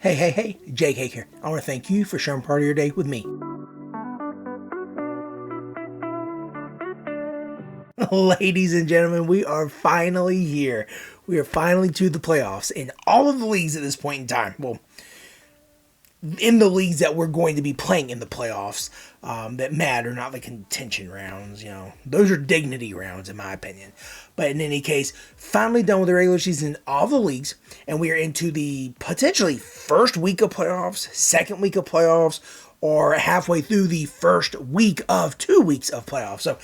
Hey, JK here. I want to thank you for sharing part of your day with me. Ladies and gentlemen, we are finally here. We are finally to the playoffs in all of the leagues at this point in time. Well, in the leagues that we're going to be playing in the playoffs that matter, not the contention rounds. You know, those are dignity rounds in my opinion. But in any case, finally done with the regular season in all the leagues, and we are into the potentially first week of playoffs, second week of playoffs, or halfway through the first week of 2 weeks of playoffs. So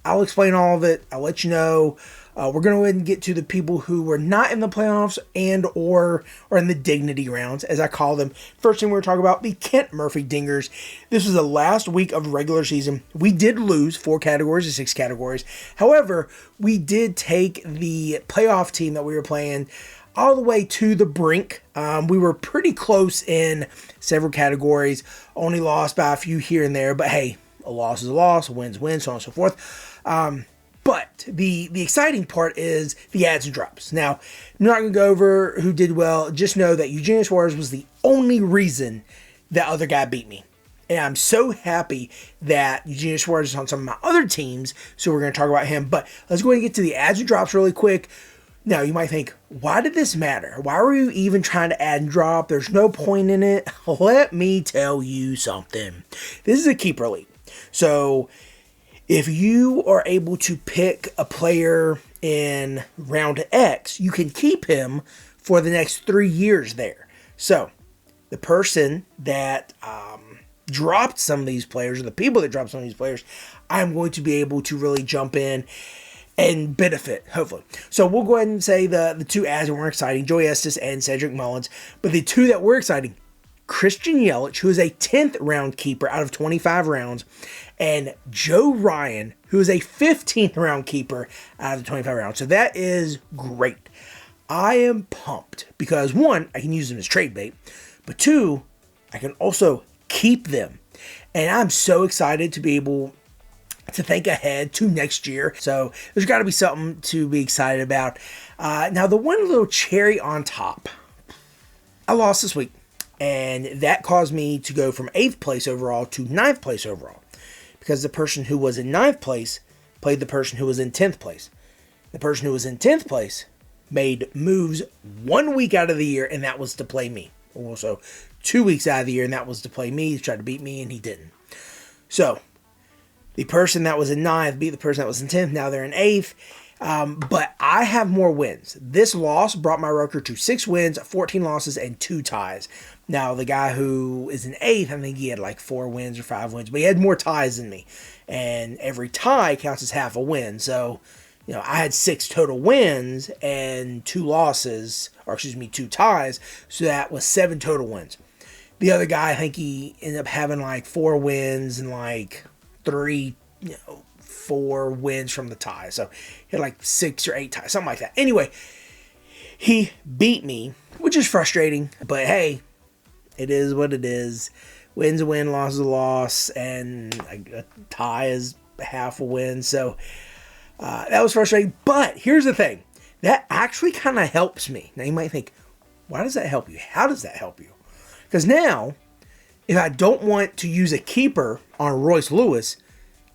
I'll explain all of it. I'll let you know. We're going to go ahead and get to the people who were not in the playoffs and or in the dignity rounds, as I call them. First thing we're going to talk about, the Kent Murphy Dingers. This was the last week of regular season. We did lose 4 categories to 6 categories. However, we did take the playoff team that we were playing all the way to the brink. We were pretty close in several categories. Only lost by a few here and there, but hey, a loss is a loss, a win's a win, so on and so forth. But the exciting part is the adds and drops. Now, I'm not going to go over who did well. Just know that Eugene Suarez was the only reason that other guy beat me. And I'm so happy that Eugene Suarez is on some of my other teams, so we're going to talk about him. But let's go ahead and get to the adds and drops really quick. Now, you might think, why did this matter? Why were you even trying to add and drop? There's no point in it. Let me tell you something. This is a keeper league. So if you are able to pick a player in round X, you can keep him for the next 3 years there. So the person that dropped some of these players, or the people that dropped some of these players, I'm going to be able to really jump in and benefit, hopefully. So we'll go ahead and say the 2 ads that were exciting, Joey Estes and Cedric Mullins. But the 2 that were exciting, Christian Yelich, who is a 10th round keeper out of 25 rounds, and Joe Ryan, who is a 15th round keeper out of the 25 rounds. So that is great. I am pumped because 1, I can use them as trade bait, but 2, I can also keep them. And I'm so excited to be able to think ahead to next year. So there's got to be something to be excited about. Now, the one little cherry on top, I lost this week. And that caused me to go from 8th place overall to 9th place overall. Because the person who was in 9th place played the person who was in 10th place. The person who was in 10th place made moves 1 week out of the year, and that was to play me. Also, 2 weeks out of the year, and that was to play me. He tried to beat me, and he didn't. So, the person that was in 9th beat the person that was in 10th. Now they're in 8th. But I have more wins. This loss brought my record to 6 wins, 14 losses, and 2 ties. Now, the guy who is in 8th, I think he had like 4 wins or 5 wins, but he had more ties than me. And every tie counts as half a win. So, you know, I had 6 total wins and 2 losses, or 2 ties. So that was 7 total wins. The other guy, I think he ended up having like 4 wins and like 4 wins from the tie. So he had like 6 or 8 ties, something like that. Anyway, he beat me, which is frustrating, but hey, it is what it is. Win's a win, loss is a loss, and a tie is half a win. So that was frustrating. But here's the thing. That actually kind of helps me. Now you might think, why does that help you? How does that help you? Because now, if I don't want to use a keeper on Royce Lewis,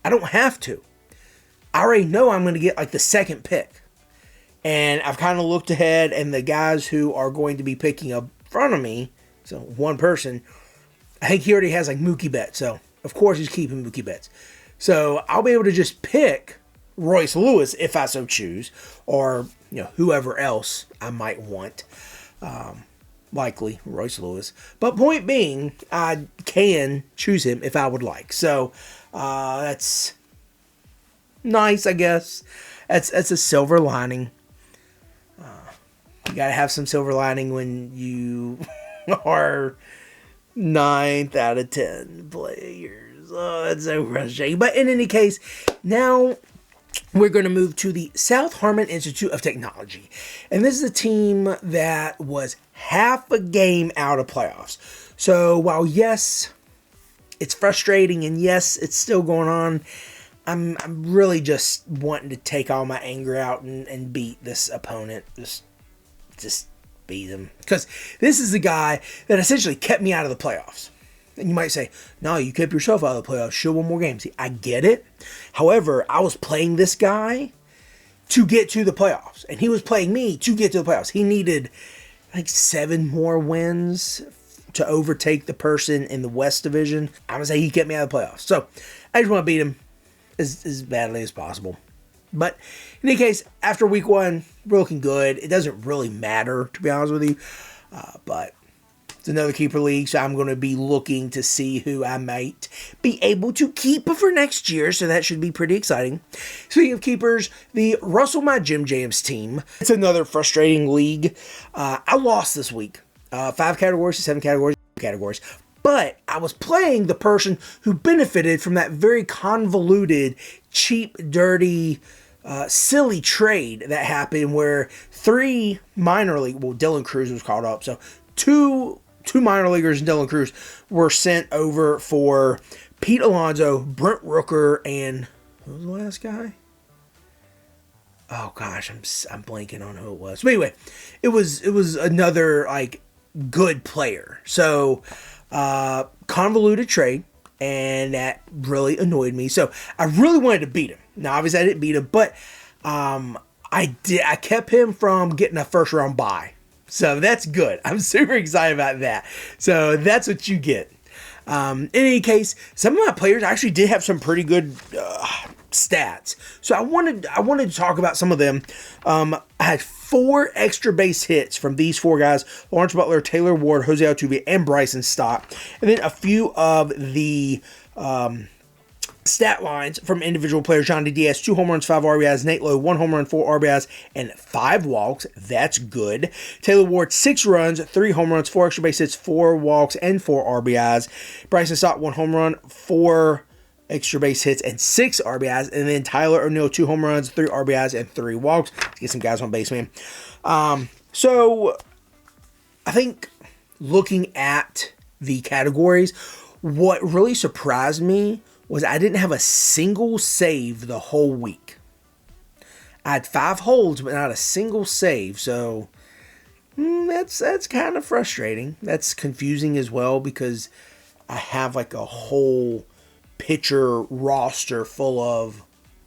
I don't have to. I already know I'm going to get like the 2nd pick. And I've kind of looked ahead, and the guys who are going to be picking up in front of me, so one person, I think he already has like Mookie Betts. So, of course, he's keeping Mookie Betts. So, I'll be able to just pick Royce Lewis if I so choose, or, you know, whoever else I might want. Likely Royce Lewis. But point being, I can choose him if I would like. So, that's nice, I guess. That's a silver lining. You gotta have some silver lining when you are 9th out of 10 players. Oh, that's so frustrating. But in any case, now we're going to move to the South Harmon Institute of Technology. And this is a team that was half a game out of playoffs. So while yes, it's frustrating, and yes, it's still going on, I'm really just wanting to take all my anger out and beat this opponent. Just beat him. Because this is the guy that essentially kept me out of the playoffs. And you might say, no, you kept yourself out of the playoffs. Should win more games. See, I get it. However, I was playing this guy to get to the playoffs. And he was playing me to get to the playoffs. He needed like 7 more wins to overtake the person in the West Division. I'm going to say he kept me out of the playoffs. So I just want to beat him as badly as possible. But in any case, after week 1, we're looking good. It doesn't really matter, to be honest with you. But it's another keeper league, so I'm going to be looking to see who I might be able to keep for next year. So that should be pretty exciting. Speaking of keepers, the Russell My Jim Jams team. It's another frustrating league. I lost this week. 5 categories to 7 categories. But I was playing the person who benefited from that very convoluted, cheap, dirty, silly trade that happened where 3 minor league, well, Dylan Cruz was called up. So two minor leaguers and Dylan Cruz were sent over for Pete Alonso, Brent Rooker, and who was the last guy? Oh gosh, I'm blanking on who it was. But anyway, it was another like good player. So convoluted trade, and that really annoyed me. So I really wanted to beat him. Now obviously I didn't beat him, but I kept him from getting a first round bye. So that's good. I'm super excited about that. So that's what you get. In any case, some of my players actually did have some pretty good stats. So I wanted to talk about some of them. I had 4 extra base hits from these 4 guys: Lawrence Butler, Taylor Ward, Jose Altuve, and Bryson Stott. And then a few of the stat lines from individual players: Johnny Diaz, 2 home runs, 5 RBIs. Nate Lowe, 1 home run, 4 RBIs, and 5 walks. That's good. Taylor Ward, 6 runs, 3 home runs, 4 extra base hits, 4 walks, and 4 RBIs. Bryson Stott, 1 home run, 4 extra base hits, and 6 RBIs. And then Tyler O'Neill, 2 home runs, 3 RBIs, and 3 walks. Let's get some guys on base, man. So I think looking at the categories, what really surprised me was I didn't have a single save the whole week. I had 5 holds, but not a single save. So that's kind of frustrating. That's confusing as well because I have like a whole pitcher roster full of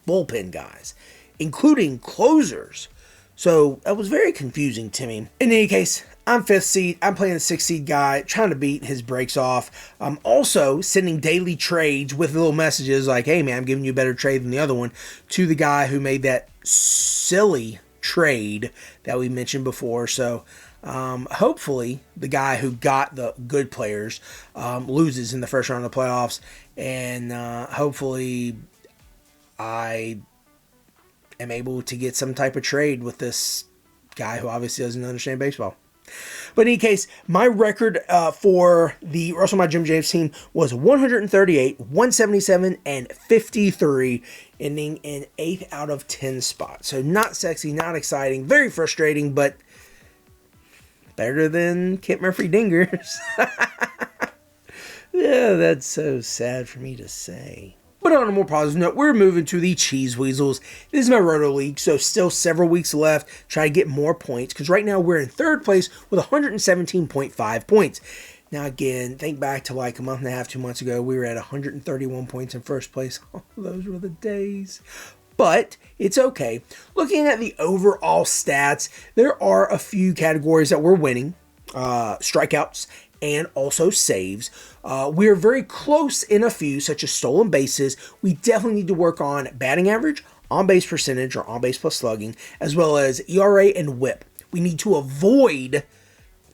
bullpen guys, including closers. So that was very confusing to me. In any case, I'm 5th seed. I'm playing the 6th seed guy, trying to beat his breaks off. I'm also sending daily trades with little messages like, hey man, I'm giving you a better trade than the other one, to the guy who made that silly trade that we mentioned before. So hopefully the guy who got the good players loses in the first round of the playoffs. And hopefully I am able to get some type of trade with this guy who obviously doesn't understand baseball. But in any case, my record for the Russell My Jim James team was 138, 177, and 53, ending in 8th out of 10 spots. So not sexy, not exciting, very frustrating, but better than Kent Murphy Dingers. Yeah, that's so sad for me to say. But on a more positive note, we're moving to the Cheese Weasels. This is my Roto League, so still several weeks left. Try to get more points, because right now we're in 3rd place with 117.5 points. Now again, think back to like a month and a half, 2 months ago, we were at 131 points in 1st place. Oh, those were the days. But it's okay. Looking at the overall stats, there are a few categories that we're winning. Strikeouts and also saves. We are very close in a few, such as stolen bases. We definitely need to work on batting average, on-base percentage, or on-base plus slugging, as well as ERA and WHIP. We need to avoid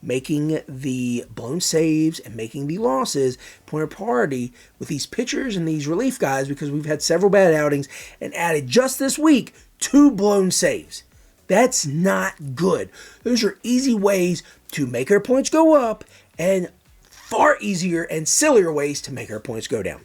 making the blown saves and making the losses point of priority with these pitchers and these relief guys, because we've had several bad outings and added just this week 2 blown saves. That's not good. Those are easy ways to make our points go up, and far easier and sillier ways to make our points go down.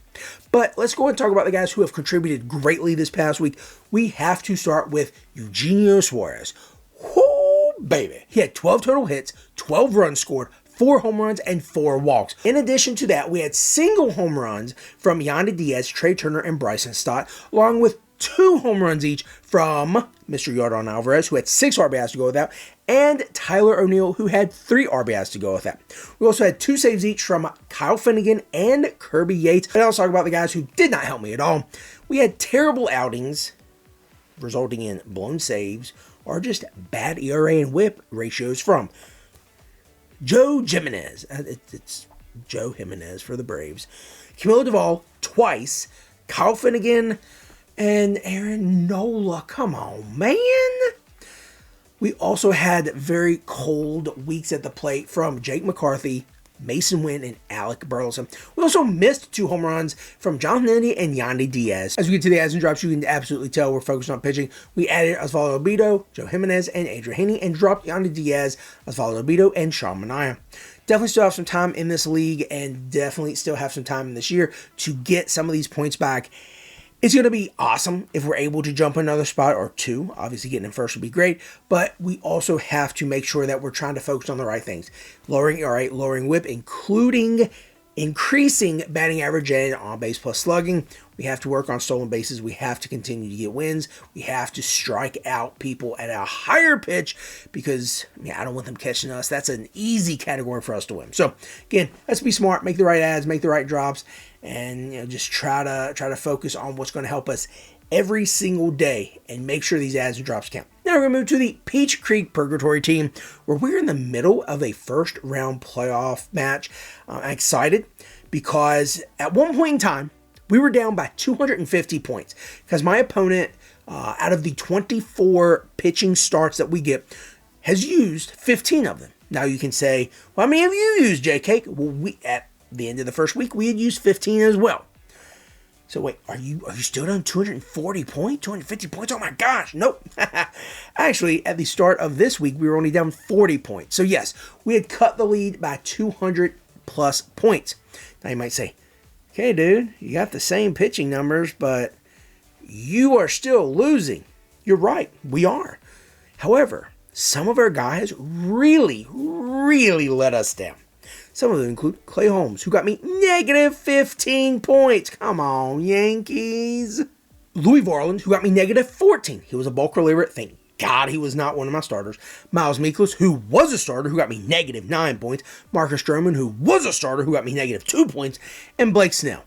But let's go and talk about the guys who have contributed greatly this past week. We have to start with Eugenio Suarez. Whoo, baby. He had 12 total hits, 12 runs scored, 4 home runs, and 4 walks. In addition to that, we had single home runs from Yandy Diaz, Trey Turner, and Bryson Stott, along with 2 home runs each from Mr. Yordan Alvarez, who had 6 RBIs to go with that, and Tyler O'Neill, who had 3 RBIs to go with that. We also had 2 saves each from Kyle Finnegan and Kirby Yates. And I'll talk about the guys who did not help me at all. We had terrible outings, resulting in blown saves, or just bad ERA and WHIP ratios from Joe Jimenez. It's Joe Jimenez for the Braves. Camilo Duvall twice. Kyle Finnegan and Aaron Nola. Come on, man. We also had very cold weeks at the plate from Jake McCarthy, Mason Wynn, and Alec Burleson. We also missed 2 home runs from Jonathan India and Yandy Diaz. As we get to the adds and drops, you can absolutely tell we're focused on pitching. We added Osvaldo Bido, Joe Jimenez, and Adrian Haney, and dropped Yandy Diaz, Osvaldo Bido, and Sean Manaea. Definitely still have some time in this league, and definitely still have some time in this year to get some of these points back. It's going to be awesome if we're able to jump another spot or 2. Obviously, getting in first would be great, but we also have to make sure that we're trying to focus on the right things. Lowering ERA, lowering WHIP, including increasing batting average and on-base plus slugging. We have to work on stolen bases. We have to continue to get wins. We have to strike out people at a higher pitch because I don't want them catching us. That's an easy category for us to win. So again, let's be smart, make the right adds, make the right drops, and just try to focus on what's going to help us every single day and make sure these adds and drops count. Now we're going to move to the Peach Creek Purgatory team, where we're in the middle of a first round playoff match. I'm excited because at one point in time, we were down by 250 points because my opponent, out of the 24 pitching starts that we get, has used 15 of them. Now you can say, well, how many have you used, JK? Well, at the end of the first week, we had used 15 as well. So wait, are you still down 240 points, 250 points? Oh my gosh, nope. Actually, at the start of this week, we were only down 40 points. So yes, we had cut the lead by 200 plus points. Now you might say, okay, dude, you got the same pitching numbers, but you are still losing. You're right, we are. However, some of our guys really let us down. Some of them include Clay Holmes, who got me negative 15 points. Come on, Yankees. Louis Varland, who got me negative 14. He was a bulk reliever. Thank God he was not one of my starters. Miles Mikolas, who was a starter, who got me negative 9 points. Marcus Stroman, who was a starter, who got me negative 2 points. And Blake Snell,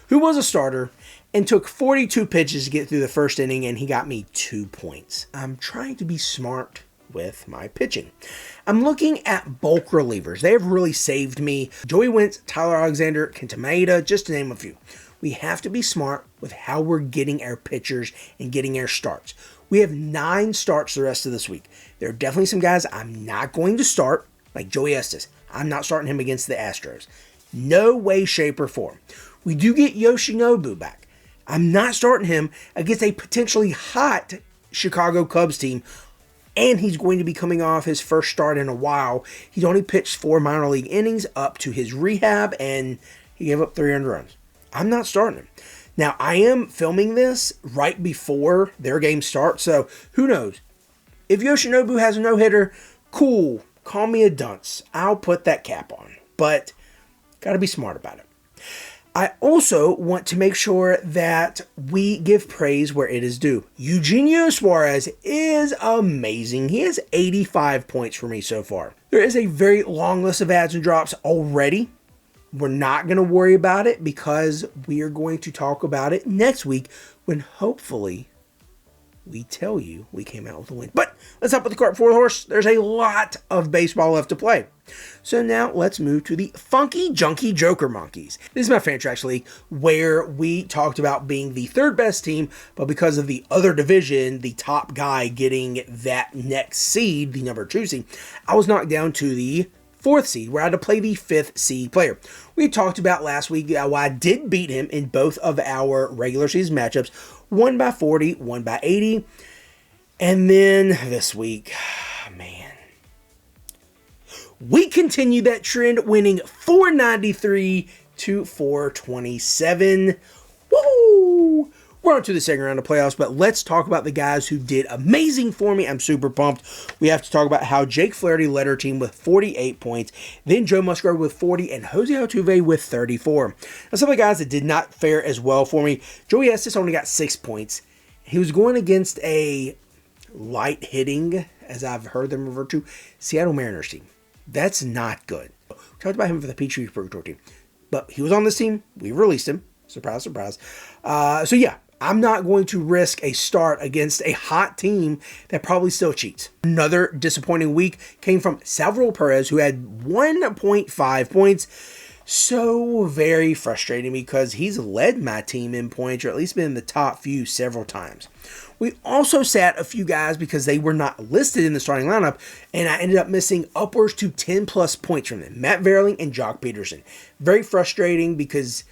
who was a starter and took 42 pitches to get through the first inning, and he got me 2 points. I'm trying to be smart with my pitching. I'm looking at bulk relievers. They have really saved me. Joey Wentz, Tyler Alexander, Kenta Maeda, just to name a few. We have to be smart with how we're getting our pitchers and getting our starts. We have 9 starts the rest of this week. There are definitely some guys I'm not going to start, like Joey Estes. I'm not starting him against the Astros. No way, shape, or form. We do get Yoshinobu back. I'm not starting him against a potentially hot Chicago Cubs team, and he's going to be coming off his first start in a while. He's only pitched 4 minor league innings up to his rehab, and he gave up 300 runs. I'm not starting him. Now, I am filming this right before their game starts, so who knows? If Yoshinobu has a no-hitter, cool. Call me a dunce. I'll put that cap on, but got to be smart about it. I also want to make sure that we give praise where it is due. Eugenio Suarez is amazing. He has 85 points for me so far. There is a very long list of adds and drops already. We're not going to worry about it because we are going to talk about it next week when hopefully we tell you we came out with a win. But let's hop with the cart before the horse. There's a lot of baseball left to play. So now let's move to the Funky Junky Joker Monkeys. This is my Fantrax League where we talked about being the 3rd best team, but because of the other division, the top guy getting that next seed, the number 2 seed, I was knocked down to the 4th seed, where I had to play the 5th seed player. We talked about last week how I did beat him in both of our regular season matchups, one by 40, one by 80. And then this week, man, we continued that trend, winning 493 to 427. Woo! We're on to the second round of playoffs, but let's talk about the guys who did amazing for me. I'm super pumped. We have to talk about how Jake Flaherty led our team with 48 points, then Joe Musgrove with 40, and Jose Altuve with 34. Now, some of the guys that did not fare as well for me, Joey Estes only got 6 points. He was going against a light hitting, as I've heard them refer to, Seattle Mariners team. That's not good. We talked about him for the Peachtree Purgatory team, but he was on this team. We released him. Surprise, surprise. So yeah, I'm not going to risk a start against a hot team that probably still cheats. Another disappointing week came from Salvador Perez, who had 1.5 points. So very frustrating because he's led my team in points, or at least been in the top few several times. We also sat a few guys because they were not listed in the starting lineup, and I ended up missing upwards to 10 plus points from them. Matt Verling and Jock Peterson. Very frustrating because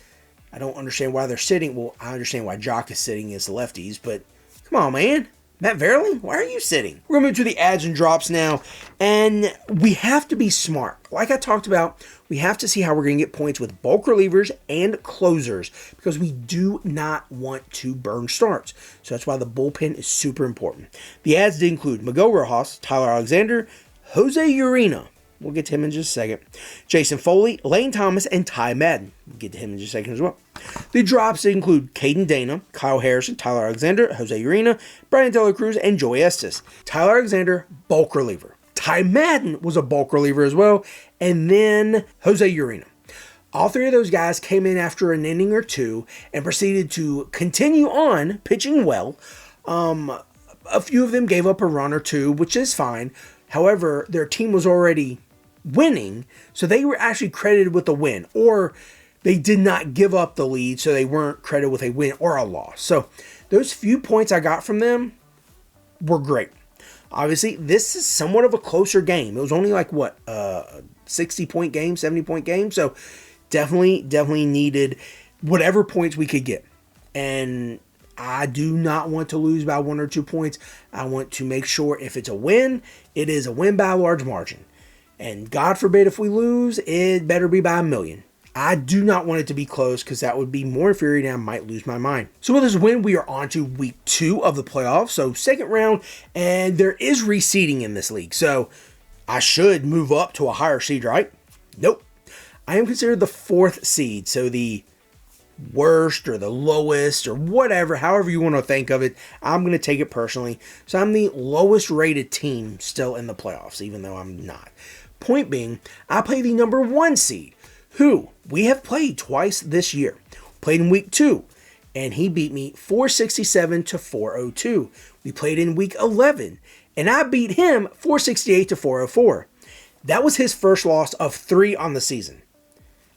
I don't understand why they're sitting. Well, I understand why Jock is sitting against the lefties, but come on, man. Matt Verling, why are you sitting? We're going to move to the adds and drops now, and we have to be smart. Like I talked about, we have to see how we're going to get points with bulk relievers and closers because we do not want to burn starts. So that's why the bullpen is super important. The adds did include Miguel Rojas, Tyler Alexander, Jose Urena. We'll get to him in just a second. Jason Foley, Lane Thomas, and Ty Madden. We'll get to him in just a second as well. The drops include Caden Dana, Kyle Harrison, Tyler Alexander, Jose Urena, Brian De La Cruz, and Joey Estes. Tyler Alexander, bulk reliever. Ty Madden was a bulk reliever as well. And then Jose Urena. All three of those guys came in after an inning or two and proceeded to continue on pitching well. A few of them gave up a run or two, which is fine. However, their team was already winning, so they were actually credited with a win, or they did not give up the lead, so they weren't credited with a win or a loss. So those few points I got from them were great. Obviously, this is somewhat of a closer game. It was only like, what, 60-point game, 70-point game, so definitely needed whatever points we could get. And I do not want to lose by 1 or 2 points. I want to make sure if it's a win, it is a win by a large margin. And God forbid if we lose, it better be by 1 million. I do not want it to be close because that would be more infuriating and I might lose my mind. So with this win, we are on to week 2 of the playoffs. So second round, and there is reseeding in this league. So I should move up to a higher seed, right? Nope. I am considered the 4th seed. So the worst or the lowest or whatever, however you want to think of it, I'm going to take it personally. So I'm the lowest rated team still in the playoffs, even though I'm not. Point being, I play the number 1 seed, who we have played twice this year. Played in week 2, and he beat me 467 to 402. We played in week 11, and I beat him 468 to 404. That was his first loss of 3 on the season.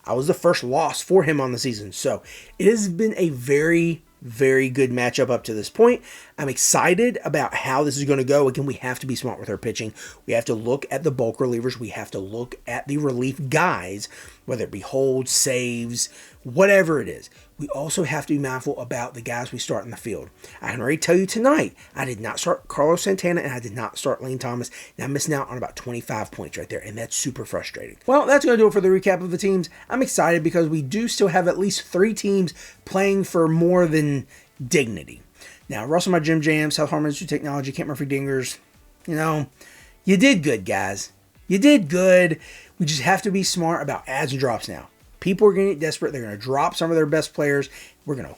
I was the first loss for him on the season. So it has been a very, very good matchup up to this point. I'm excited about how this is going to go. Again, we have to be smart with our pitching. We have to look at the bulk relievers. We have to look at the relief guys, whether it be holds, saves, whatever it is. We also have to be mindful about the guys we start in the field. I can already tell you tonight, I did not start Carlos Santana and I did not start Lane Thomas. And I'm missing out on about 25 points right there, and that's super frustrating. Well, that's going to do it for the recap of the teams. I'm excited because we do still have at least 3 teams playing for more than dignity. Now, Russell, my Jim Jam, South Harmon Institute Technology, Camp Murphy Dingers, you did good, guys. You did good. We just have to be smart about adds and drops now. People are going to get desperate. They're going to drop some of their best players. We're going to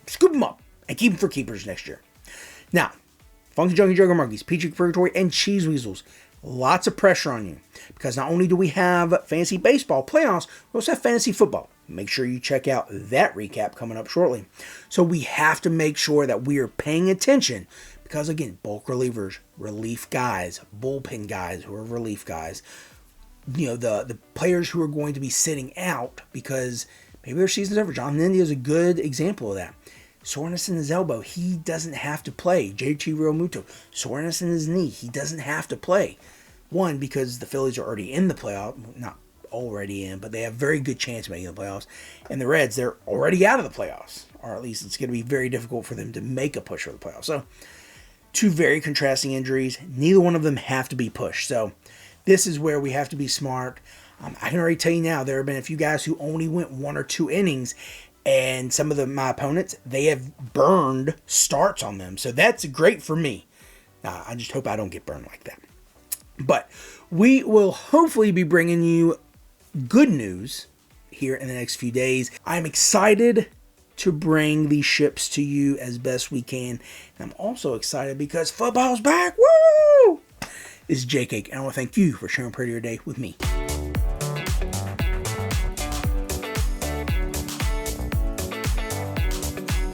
scoop them up and keep them for keepers next year. Now, Funky Junkie Jugger Monkeys, Peachy Purgatory, and Cheese Weasels. Lots of pressure on you because not only do we have fantasy baseball playoffs, we also have fantasy football. Make sure you check out that recap coming up shortly. So we have to make sure that we are paying attention because, again, bulk relievers, relief guys, bullpen guys who are relief guys, the players who are going to be sitting out because maybe their season's over. John India is a good example of that. Soreness in his elbow, he doesn't have to play. JT Realmuto, soreness in his knee, he doesn't have to play. One, because the Phillies are already in the playoff, not already in, but they have very good chance of making the playoffs. And the Reds, they're already out of the playoffs, or at least it's going to be very difficult for them to make a push for the playoffs. So, 2 very contrasting injuries. Neither one of them have to be pushed. So, this is where we have to be smart. I can already tell you now, there have been a few guys who only went 1 or 2 innings, and some of my opponents, they have burned starts on them. So that's great for me. I just hope I don't get burned like that. But we will hopefully be bringing you good news here in the next few days. I'm excited to bring these ships to you as best we can. And I'm also excited because football's back. Woo! This is Jake, and I want to thank you for sharing part of your day with me.